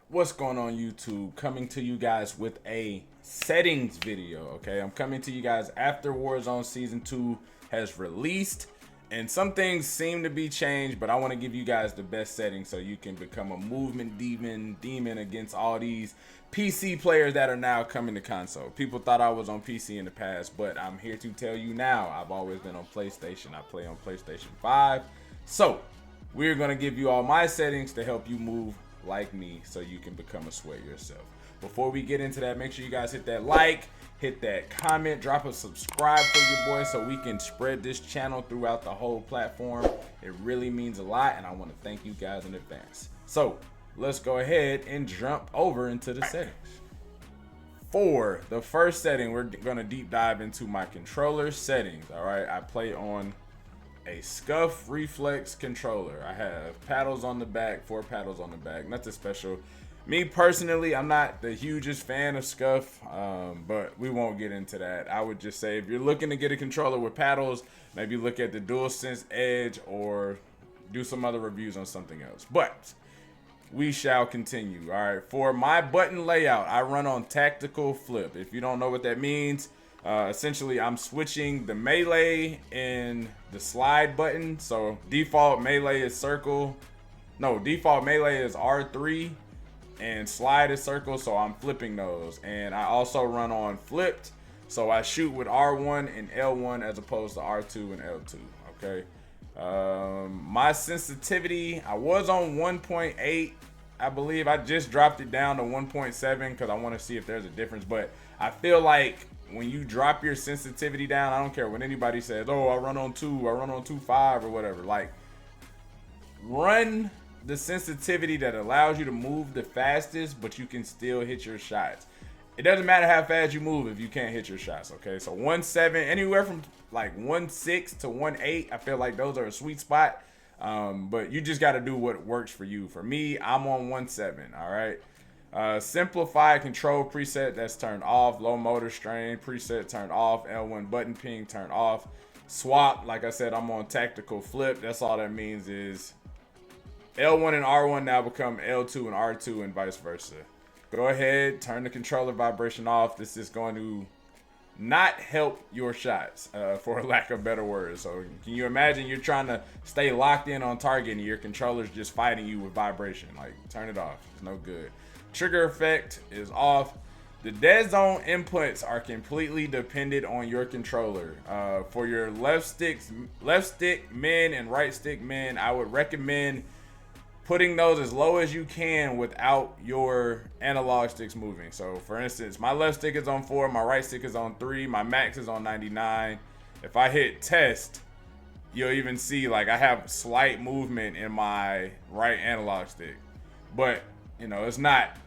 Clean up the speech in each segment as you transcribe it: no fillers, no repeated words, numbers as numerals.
What's going on, YouTube? Coming to you guys with a settings video. Okay, I'm coming to you guys after Warzone Season 2 has released, and some things seem to be changed, but I want to give you guys the best settings so you can become a movement demon against all these PC players that are now coming to console. People thought I was on PC in the past, but I'm here to tell you now, I've always been on PlayStation. I play on PlayStation 5. So we're going to give you all my settings to help you move like me so you can become a sweat yourself. Before we get into that, make sure you guys hit that like, hit that comment, drop a subscribe for your boy so we can spread this channel throughout the whole platform. It really means a lot, and I want to thank you guys in advance. So let's go ahead and jump over into the settings. For the first setting, we're going to deep dive into my controller settings. All right, I play on a Scuff Reflex controller. I have paddles on the back, 4 paddles on the back, nothing special. Me personally, I'm not the hugest fan of Scuff, but we won't get into that. I would just say if you're looking to get a controller with paddles, maybe look at the DualSense Edge or do some other reviews on something else. But we shall continue. All right, for my button layout, I run on tactical flip. If you don't know what that means, essentially I'm switching the melee and the slide button. So default melee is circle. No, default melee is R3 and slide is circle. So I'm flipping those. And I also run on flipped. So I shoot with R1 and L1 as opposed to R2 and L2. Okay. My sensitivity, I was on 1.8. I believe I just dropped it down to 1.7 because I want to see if there's a difference. But I feel like when you drop your sensitivity down, I don't care what anybody says, oh, I run on 2, I run on 2.5 or whatever. Like, run the sensitivity that allows you to move the fastest, but you can still hit your shots. It doesn't matter how fast you move if you can't hit your shots, okay? So 1.7, anywhere from like 1.6 to 1.8, I feel like those are a sweet spot. But you just got to do what works for you. For me, I'm on 1.7, all right? Simplify control preset, that's turned off. Low motor strain preset turned off. L1 button ping turned off. Swap, like I said, I'm on tactical flip. That's all that means is L1 and R1 now become L2 and R2 and vice versa. Go ahead, turn the controller vibration off. This is going to not help your shots, for lack of better words. So can you imagine you're trying to stay locked in on target and your controller's just fighting you with vibration? Like, turn it off. It's no good. Trigger effect is off. The dead zone inputs are completely dependent on your controller. For your left stick men and right stick men, I would recommend putting those as low as you can without your analog sticks moving. So for instance, my left stick is on 4, my right stick is on 3, my max is on 99. If I hit test, you'll even see like I have slight movement in my right analog stick. But you know, it's not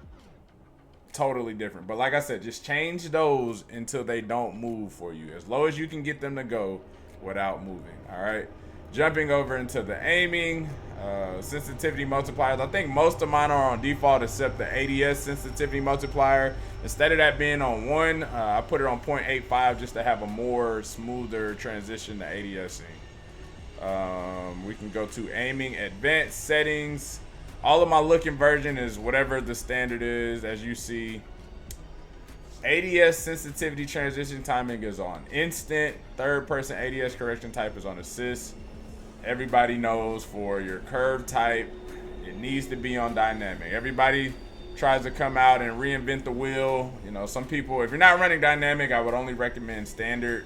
totally different. But like I said, just change those until they don't move for you, as low as you can get them to go without moving. All right, jumping over into the aiming, sensitivity multipliers. I think most of mine are on default except the ADS sensitivity multiplier. Instead of that being on 1, I put it on 0.85 just to have a more smoother transition to ADSing. We can go to aiming, advanced settings. All of my looking version is whatever the standard is. As you see, ADS sensitivity transition timing is on instant. Third person ADS correction type is on assist. Everybody knows for your curve type, it needs to be on dynamic. Everybody tries to come out and reinvent the wheel. You know, some people, if you're not running dynamic, I would only recommend standard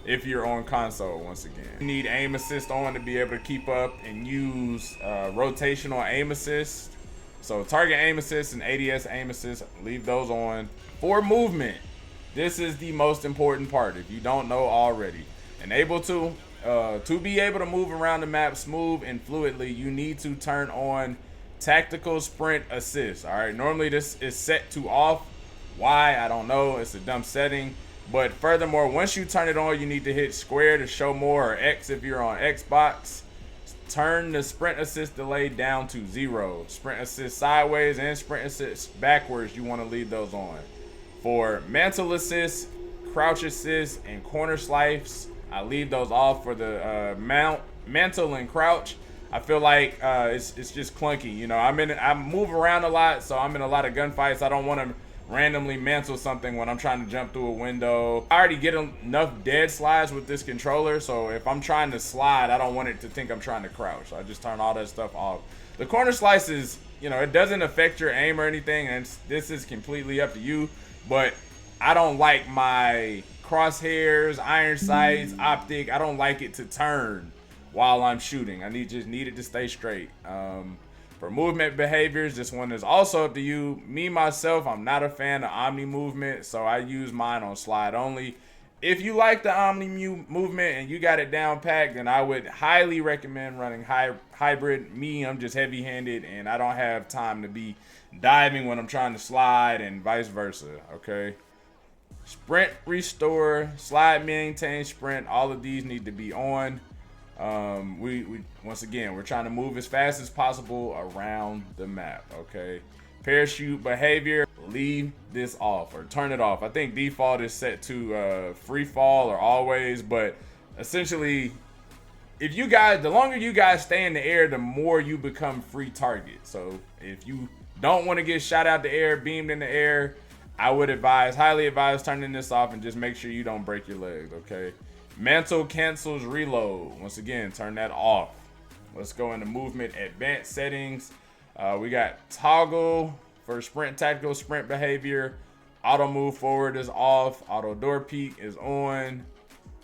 if you're on console. Once again, you need aim assist on to be able to keep up and use rotational aim assist. So target aim assist and ADS aim assist, leave those on. For movement, this is the most important part if you don't know already. To be able to move around the map smooth and fluidly, you need to turn on tactical sprint assist. All right, normally this is set to off. Why? I don't know. It's a dumb setting. But furthermore, once you turn it on, you need to hit square to show more, or X if you're on Xbox. Turn the sprint assist delay down to 0. Sprint assist sideways and sprint assist backwards, you want to leave those on. For mantle assist, crouch assist, and corner slice, I leave those off. For the mantle and crouch, I feel like it's just clunky. You know, I move around a lot, so I'm in a lot of gunfights. I don't want to randomly mantle something when I'm trying to jump through a window. I already get enough dead slides with this controller, so if I'm trying to slide, I don't want it to think I'm trying to crouch. So I just turn all that stuff off. The corner slice is, you know, it doesn't affect your aim or anything, and this is completely up to you, but I don't like my crosshairs, iron sights, optic, I don't like it to turn while I'm shooting. I just need it to stay straight. For movement behaviors, this one is also up to you. Me, myself, I'm not a fan of Omni movement, so I use mine on slide only. If you like the Omni movement and you got it down packed, then I would highly recommend running hybrid. Me, I'm just heavy-handed, and I don't have time to be diving when I'm trying to slide and vice versa, okay? Sprint, restore, slide, maintain, sprint, all of these need to be on. We once again, we're trying to move as fast as possible around the map, okay? Parachute behavior, leave this off or turn it off. I think default is set to free fall or always, but essentially, if you guys, the longer you guys stay in the air, the more you become free target. So if you don't want to get shot out the air, beamed in the air, I would highly advise turning this off and just make sure you don't break your legs, okay? Mantle cancels reload. Once again, turn that off. Let's go into movement advanced settings. We got toggle for sprint, tactical sprint behavior. Auto move forward is off. Auto door peek is on.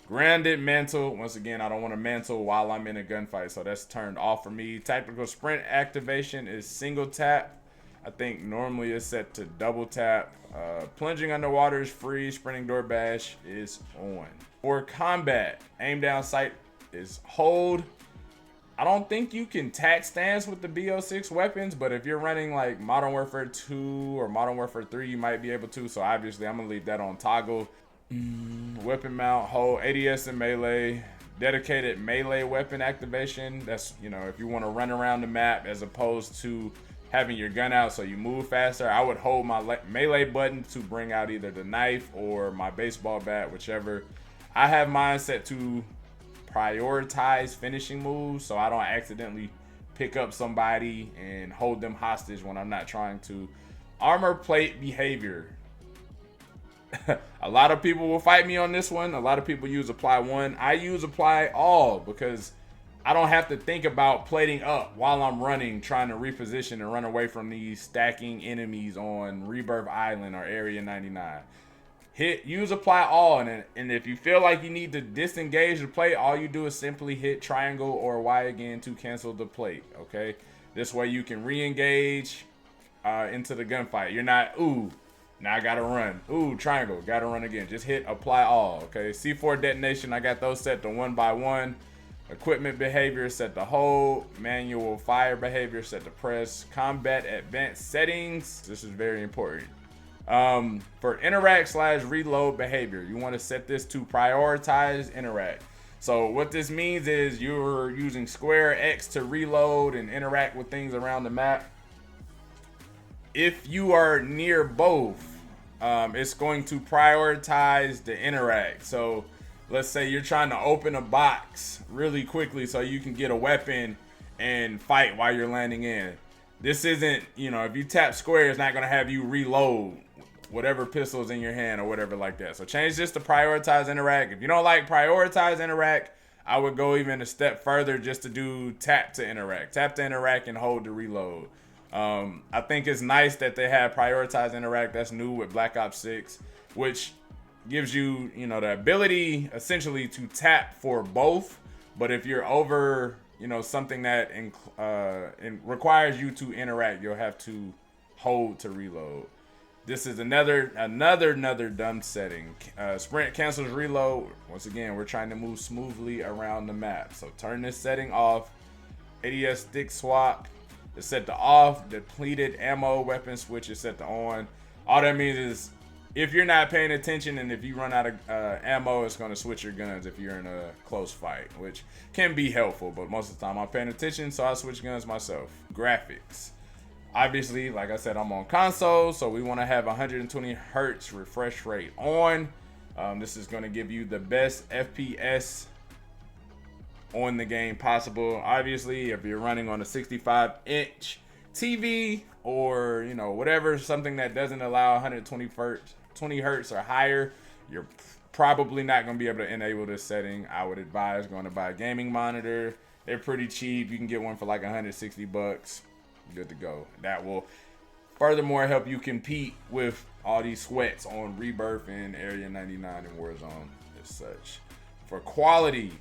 Grounded mantle. Once again, I don't want to mantle while I'm in a gunfight, so that's turned off for me. Tactical sprint activation is single tap. I think normally it's set to double tap. Plunging underwater is free. Sprinting door bash is on. For combat, aim down sight is hold. I don't think you can tack stance with the BO6 weapons, but if you're running like Modern Warfare 2 or Modern Warfare 3, you might be able to. So obviously I'm gonna leave that on toggle. Weapon mount, hold, ADS and melee. Dedicated melee weapon activation. That's, you know, if you want to run around the map as opposed to having your gun out so you move faster. I would hold my melee button to bring out either the knife or my baseball bat, whichever. I have mine set to prioritize finishing moves so I don't accidentally pick up somebody and hold them hostage when I'm not trying to. Armor plate behavior. A lot of people will fight me on this one. A lot of people use apply one. I use apply all because I don't have to think about plating up while I'm running, trying to reposition and run away from these stacking enemies on Rebirth Island or Area 99. Use apply all, and if you feel like you need to disengage the plate, all you do is simply hit triangle or Y again to cancel the plate, okay? This way you can re-engage into the gunfight. You're not, ooh, now I gotta run. Ooh, triangle, gotta run again. Just hit apply all, okay? C4 detonation, I got those set to 1 by 1. Equipment behavior set to hold. Manual fire behavior set to press. Combat advanced settings, this is very important. For interact / reload behavior, you want to set this to prioritize interact. So what this means is you're using square X to reload and interact with things around the map. If you are near both, it's going to prioritize the interact. So let's say you're trying to open a box really quickly so you can get a weapon and fight while you're landing in. This isn't, you know, if you tap square, it's not going to have you reload whatever pistol's in your hand or whatever like that. So change this to prioritize interact. If you don't like prioritize interact, I would go even a step further just to do tap to interact. Tap to interact and hold to reload. I think it's nice that they have prioritize interact. That's new with Black Ops 6, which gives you, you know, the ability essentially to tap for both. But if you're over, you know, something that requires you to interact, you'll have to hold to reload. This is another dumb setting. Sprint cancels reload. Once again, we're trying to move smoothly around the map. So turn this setting off. ADS stick swap is set to off. Depleted ammo weapon switch is set to on. All that means is if you're not paying attention and if you run out of ammo, it's going to switch your guns if you're in a close fight, which can be helpful. But most of the time I'm paying attention, so I switch guns myself. Graphics. Obviously, like I said, I'm on console, so we want to have 120 hertz refresh rate on. This is going to give you the best FPS on the game possible. Obviously, if you're running on a 65-inch TV or, you know, whatever, something that doesn't allow 120 hertz or higher, you're probably not going to be able to enable this setting. I would advise going to buy a gaming monitor. They're pretty cheap. You can get one for like 160 bucks. Good to go. That will furthermore help you compete with all these sweats on Rebirth and Area 99 and Warzone as such. For quality,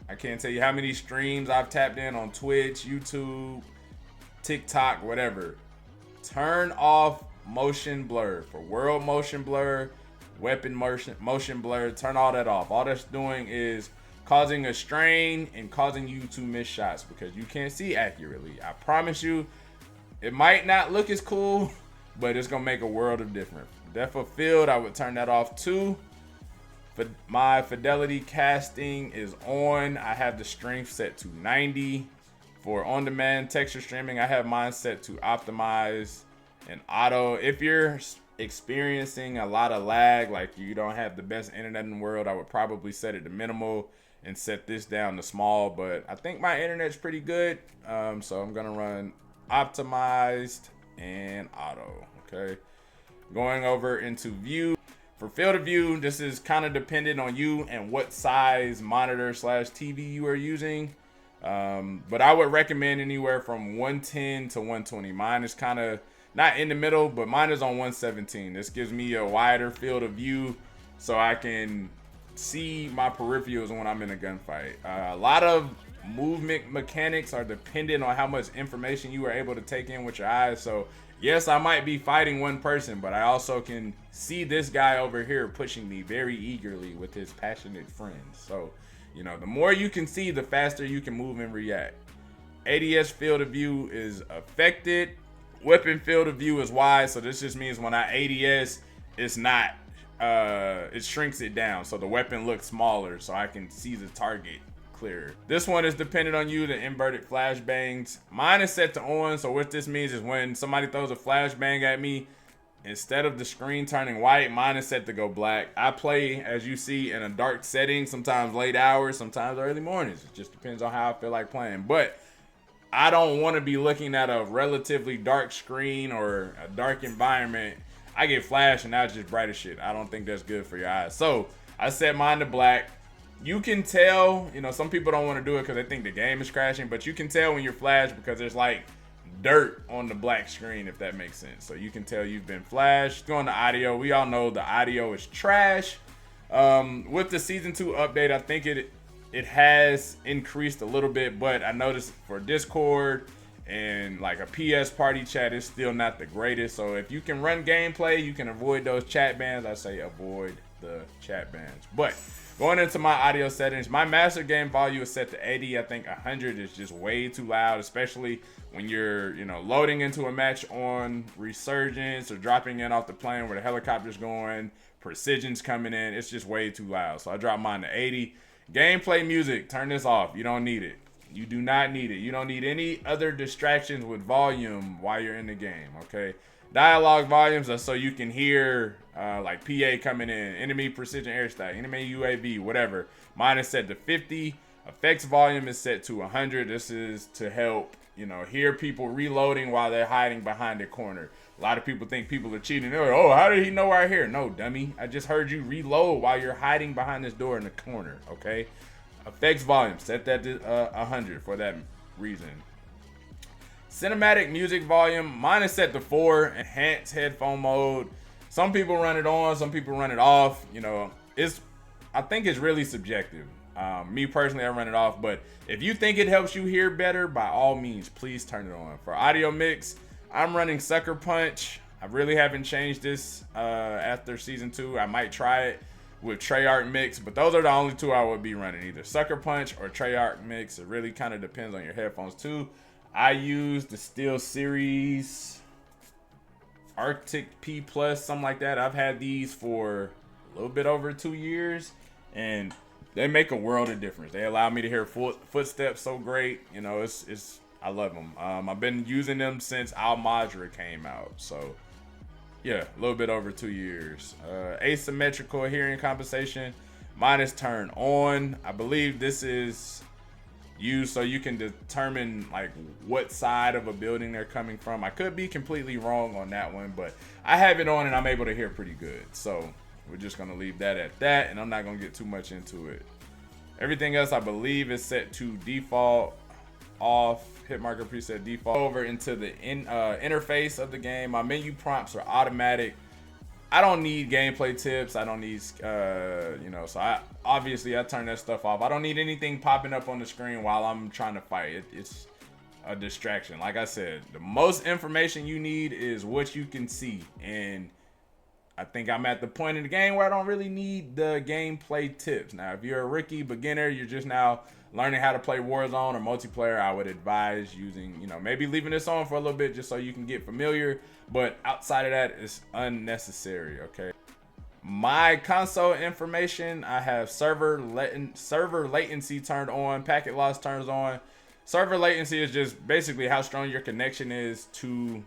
I can't tell you how many streams I've tapped in on Twitch, YouTube, TikTok, whatever. Turn off motion blur. For world motion blur, weapon motion blur, turn all that off. All that's doing is causing a strain and causing you to miss shots because you can't see accurately. I promise you, it might not look as cool, but it's gonna make a world of difference. Depth of field, I would turn that off too. But my fidelity casting is on. I have the strength set to 90. For on-demand texture streaming, I have mine set to optimize and auto. If you're experiencing a lot of lag, like you don't have the best internet in the world, I would probably set it to minimal and set this down to small. But I think my internet's pretty good, so I'm gonna run optimized and auto. Okay, going over into view. For field of view, this is kind of dependent on you and what size monitor / TV you are using. But I would recommend anywhere from 110 to 120. Mine is kind of not in the middle, but mine is on 117. This gives me a wider field of view so I can see my peripherals when I'm in a gunfight. A lot of movement mechanics are dependent on how much information you are able to take in with your eyes. So yes, I might be fighting one person, but I also can see this guy over here pushing me very eagerly with his passionate friends. So, you know, the more you can see, the faster you can move and react. ADS field of view is affected. Weapon field of view is wide, so this just means when I ADS, it's not, it shrinks it down. So the weapon looks smaller so I can see the target clearer. This one is dependent on you, the inverted flashbangs. Mine is set to on, so what this means is when somebody throws a flashbang at me, instead of the screen turning white, mine is set to go black. I play, as you see, in a dark setting, sometimes late hours, sometimes early mornings. It just depends on how I feel like playing. But I don't want to be looking at a relatively dark screen or a dark environment. I get flashed and now it's just bright as shit. I don't think that's good for your eyes. So I set mine to black. You can tell, you know, some people don't want to do it because they think the game is crashing, but you can tell when you're flashed because there's like dirt on the black screen, if that makes sense. So you can tell you've been flashed. Going to audio, we all know the audio is trash. With the season 2 update, I think it has increased a little bit, but I noticed for Discord and like a PS party chat is still not the greatest. So if you can run gameplay, you can avoid those chat bans. I say avoid the chat bans. But going into my audio settings, my master game volume is set to 80. I think 100 is just way too loud, especially when you're, you know, loading into a match on resurgence or dropping in off the plane where the helicopter's going, precision's coming in. It's just way too loud. So I dropped mine to 80. Gameplay music, turn this off. You don't need it. You do not need it. You don't need any other distractions with volume while you're in the game, okay? Dialogue volumes are so you can hear like PA coming in, enemy precision airstrike, enemy UAV, whatever. Mine is set to 50. Effects volume is set to 100. This is to help, you know, hear people reloading while they're hiding behind a corner. A lot of people think people are cheating. They're like, oh, how did he know we're here? No, dummy. I just heard you reload while you're hiding behind this door in the corner, okay? Effects volume, set that to 100 for that reason. Cinematic music volume, mine is set to 4. Enhanced headphone mode. Some people run it on, some people run it off. You know, I think it's really subjective. Me personally, I run it off, but if you think it helps you hear better, by all means, please turn it on. For audio mix, I'm running Sucker Punch. I really haven't changed this after season 2. I might try it with Treyarch mix, but those are the only two I would be running, either Sucker Punch or Treyarch mix. It really kind of depends on your headphones too. I use the Steel Series Arctic P Plus, something like that. I've had these for a little bit over 2 years, and they make a world of difference. They allow me to hear footsteps so great. You know, I love them. I've been using them since Al Majra came out, so yeah, a little bit over 2 years. Asymmetrical hearing compensation, mine is turned on. I believe this is used so you can determine like what side of a building they're coming from. I could be completely wrong on that one, but I have it on and I'm able to hear pretty good. So we're just gonna leave that at that, and I'm not gonna get too much into it. Everything else I believe is set to default off. Hit marker preset default. Over into the interface of the game. My menu prompts are automatic. I don't need gameplay tips. I don't need, you know, so I turn that stuff off. I don't need anything popping up on the screen while I'm trying to fight. It's a distraction. Like I said, the most information you need is what you can see. And I think I'm at the point in the game where I don't really need the gameplay tips. Now, if you're a rookie, beginner, you're just now learning how to play Warzone or multiplayer, I would advise using, you know, maybe leaving this on for a little bit just so you can get familiar. But outside of that, it's unnecessary, okay? My console information, I have server latency turned on, packet loss turns on. Server latency is just basically how strong your connection is to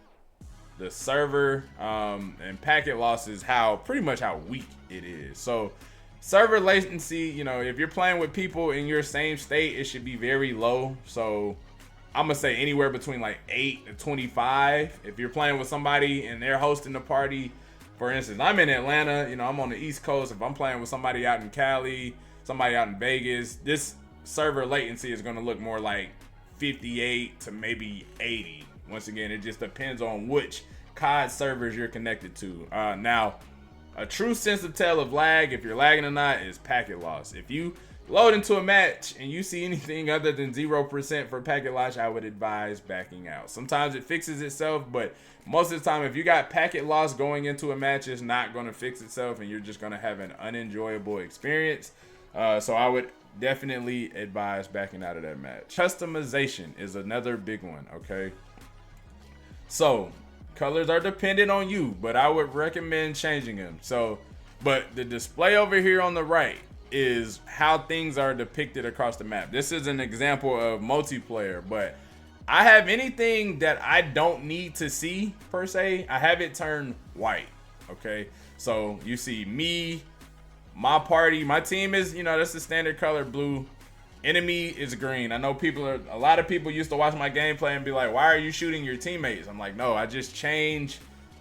the server, and packet loss is pretty much how weak it is. So server latency, you know, if you're playing with people in your same state, it should be very low. So I'm gonna say anywhere between like 8 to 25. If you're playing with somebody and they're hosting the party, for instance, I'm in Atlanta, you know, I'm on the East Coast. If I'm playing with somebody out in Cali, somebody out in Vegas, this server latency is gonna look more like 58 to maybe 80. Once again, it just depends on which COD servers you're connected to. Now, a true sensitive tell of lag, if you're lagging or not, is packet loss. If you load into a match and you see anything other than 0% for packet loss, I would advise backing out. Sometimes it fixes itself, but most of the time, if you got packet loss going into a match, it's not going to fix itself and you're just going to have an unenjoyable experience. So I would definitely advise backing out of that match. Customization is another big one, okay? So colors are dependent on you, but I would recommend changing them. So, but the display over here on the right is how things are depicted across the map. This is an example of multiplayer, but I have anything that I don't need to see per se, I have it turned white, okay? So you see me, my party, my team is, you know, that's the standard color blue. Enemy is green. I know a lot of people used to watch my gameplay and be like, why are you shooting your teammates? I'm like, no, I just changed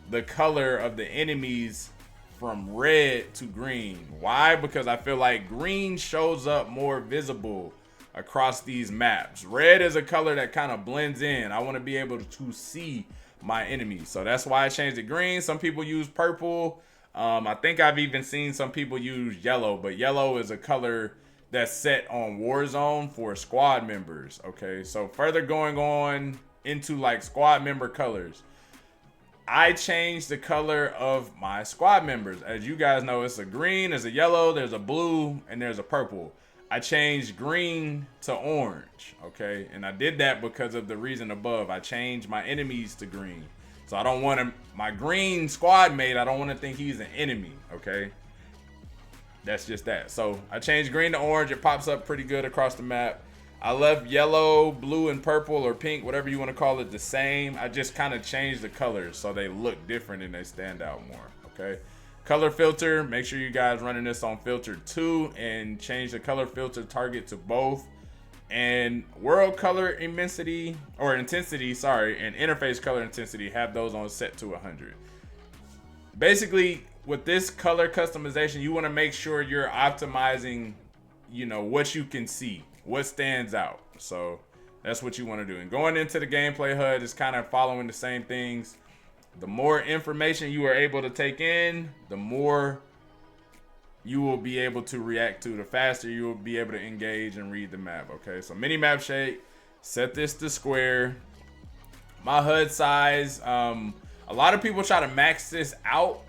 the color of the enemies from red to green. Why? Because I feel like green shows up more visible across these maps. Red is a color that kind of blends in. I want to be able to see my enemies. So that's why I changed it green. Some people use purple. I think I've even seen some people use yellow, but yellow is a color that's set on Warzone for squad members, okay? So further going on into like squad member colors, I changed the color of my squad members. As you guys know, it's a green, there's a yellow, there's a blue, and there's a purple. I changed green to orange, okay? And I did that because of the reason above. I changed my enemies to green. So I don't want my green squad mate, I don't want to think he's an enemy, okay? That's just that. So I changed green to orange. It pops up pretty good across the map. I left yellow, blue, and purple or pink, whatever you want to call it, the same. I just kind of changed the colors so they look different and they stand out more, okay? Color filter, make sure you guys running this on filter 2 and change the color filter target to both. And world color intensity, sorry, and interface color intensity, have those on set to 100. Basically, with this color customization, you want to make sure you're optimizing, you know, what you can see, what stands out. So that's what you want to do. And going into the gameplay HUD is kind of following the same things. The more information you are able to take in, the more you will be able to react to, the faster you will be able to engage and read the map, okay? So mini map shape, set this to square. My HUD size, a lot of people try to max this out.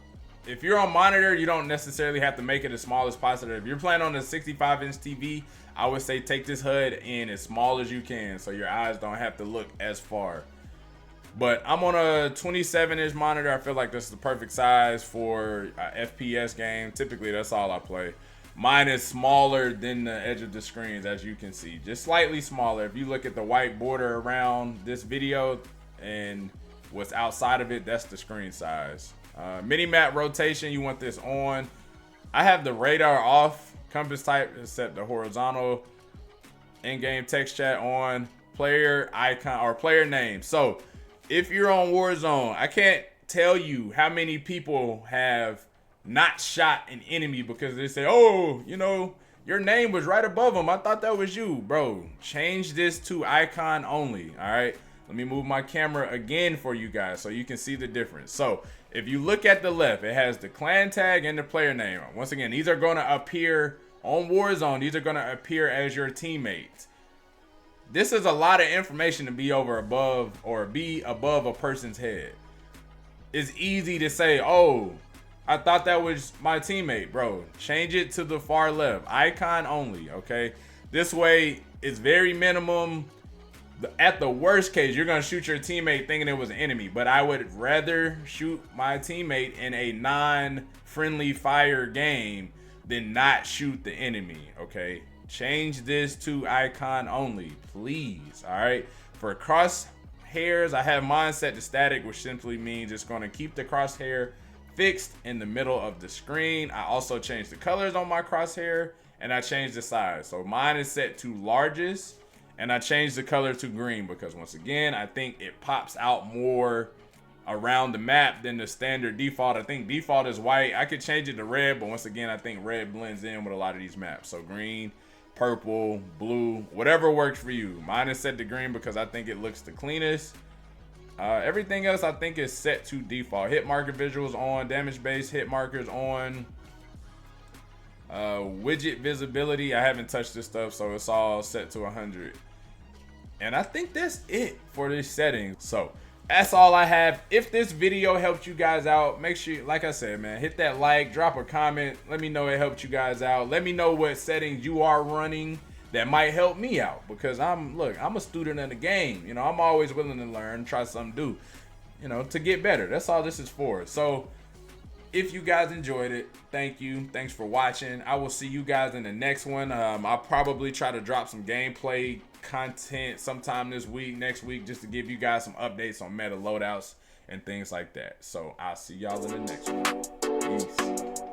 If you're on monitor, you don't necessarily have to make it as small as possible. If you're playing on a 65-inch TV, I would say take this HUD in as small as you can so your eyes don't have to look as far. But I'm on a 27-inch monitor. I feel like this is the perfect size for a FPS game. Typically, that's all I play. Mine is smaller than the edge of the screens, as you can see. Just slightly smaller. If you look at the white border around this video and what's outside of it, that's the screen size. Mini map rotation, you want this on. I have the radar off. Compass type is set to horizontal. in-game text chat on, player icon or player name. So if you're on Warzone, I can't tell you how many people have not shot an enemy because they say, oh, you know, your name was right above them. I thought that was you. Bro, change this to icon only, all right? Let me move my camera again for you guys so you can see the difference. So if you look at the left, it has the clan tag and the player name. Once again, these are going to appear on Warzone. These are going to appear as your teammates. This is a lot of information to be above a person's head. It's easy to say, oh, I thought that was my teammate. Bro, change it to the far left. Icon only, okay? This way, it's very minimum. At the worst case, you're going to shoot your teammate thinking it was an enemy. But I would rather shoot my teammate in a non-friendly fire game than not shoot the enemy, okay? Change this to icon only, please, all right? For crosshairs, I have mine set to static, which simply means it's going to keep the crosshair fixed in the middle of the screen. I also changed the colors on my crosshair, and I changed the size. So mine is set to largest, and I changed the color to green because, once again, I think it pops out more around the map than the standard default. I think default is white. I could change it to red, but once again, I think red blends in with a lot of these maps. So green, purple, blue, whatever works for you. Mine is set to green because I think it looks the cleanest. Everything else I think is set to default. Hit marker visuals on, damage base hit markers on, widget visibility. I haven't touched this stuff, so it's all set to 100. And I think that's it for this setting. So that's all I have. If this video helped you guys out, make sure, like I said, man, hit that like, drop a comment. Let me know it helped you guys out. Let me know what settings you are running that might help me out, because I'm a student in the game. You know, I'm always willing to learn, try something new, you know, to get better. That's all this is for. So if you guys enjoyed it, thank you. Thanks for watching. I will see you guys in the next one. I'll probably try to drop some gameplay content sometime this week, next week, just to give you guys some updates on meta loadouts and things like that. So I'll see y'all in the next one. Peace.